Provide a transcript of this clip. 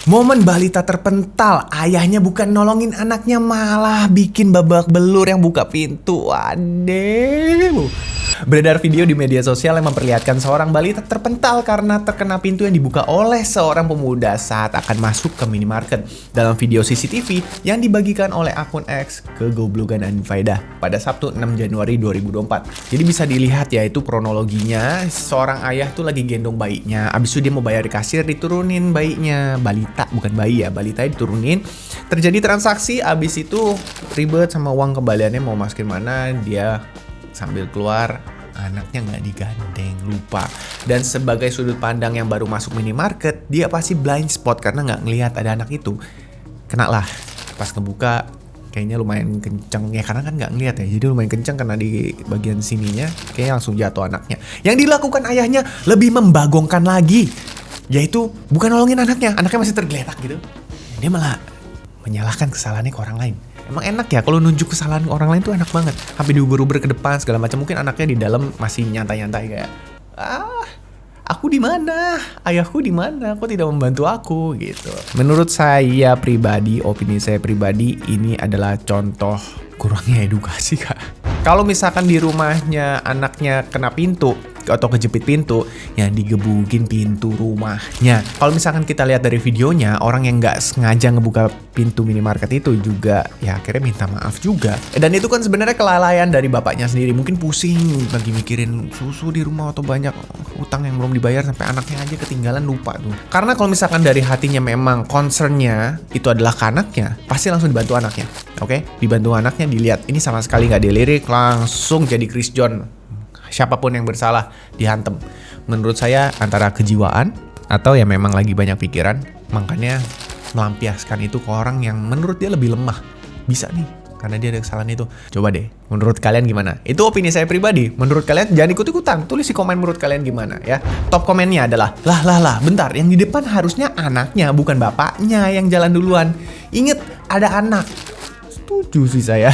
Momen balita terpental, ayahnya bukan nolongin anaknya malah bikin babak belur yang buka pintu. Waduh. Beredar video di media sosial yang memperlihatkan seorang balita terpental karena terkena pintu yang dibuka oleh seorang pemuda saat akan masuk ke minimarket. Dalam video CCTV yang dibagikan oleh akun X Kegoblogan Anfaedah pada Sabtu 6 Januari 2024. Jadi bisa dilihat ya, itu kronologinya. Seorang ayah tuh lagi gendong bayinya. Abis itu dia mau bayar di kasir, diturunin bayinya. Balita, bukan bayi ya, balitanya diturunin. Terjadi transaksi, abis itu ribet sama uang kembaliannya mau masukin mana. Dia sambil keluar, anaknya nggak digandeng, lupa. Dan sebagai sudut pandang yang baru masuk minimarket, dia pasti blind spot karena nggak ngelihat ada anak itu. Kena lah, pas ngebuka kayaknya lumayan kenceng ya, karena kan nggak ngelihat ya, jadi lumayan kenceng karena di bagian sininya kayaknya langsung jatuh anaknya. Yang dilakukan ayahnya lebih membagongkan lagi, yaitu bukan nolongin anaknya masih tergeletak gitu. Dia malah menyalahkan kesalahannya ke orang lain. Emang enak ya kalau nunjuk kesalahan orang lain tuh enak banget. Sampai diuber-uber ke depan segala macam. Mungkin anaknya di dalam masih nyantai-nyantai kayak, aku di mana? Ayahku di mana? Kok tidak membantu aku gitu. Menurut saya pribadi, opini saya pribadi, ini adalah contoh kurangnya edukasi, Kak. Kalau misalkan di rumahnya anaknya kena pintu atau kejepit pintu, yang digebukin pintu rumahnya. Kalau misalkan kita lihat dari videonya, orang yang nggak sengaja ngebuka pintu minimarket itu juga ya akhirnya minta maaf juga. Dan itu kan sebenarnya kelalaian dari bapaknya sendiri. Mungkin pusing lagi mikirin susu di rumah atau banyak utang yang belum dibayar sampai anaknya aja ketinggalan, lupa tuh. Karena kalau misalkan dari hatinya memang concernnya itu adalah ke anaknya, pasti langsung dibantu anaknya. Oke? Dibantu anaknya, dilihat ini sama sekali nggak dilirik, langsung jadi Chris John. Siapapun yang bersalah dihantem. Menurut saya antara kejiwaan atau ya memang lagi banyak pikiran, makanya melampiaskan itu ke orang yang menurut dia lebih lemah. Bisa nih, karena dia ada kesalahan itu. Coba deh, menurut kalian gimana? Itu opini saya pribadi. Menurut kalian jangan ikut-ikutan. Tulis di komen menurut kalian gimana ya. Top komennya adalah, lah, bentar. Yang di depan harusnya anaknya, bukan bapaknya yang jalan duluan. Ingat, ada anak. Setuju sih saya.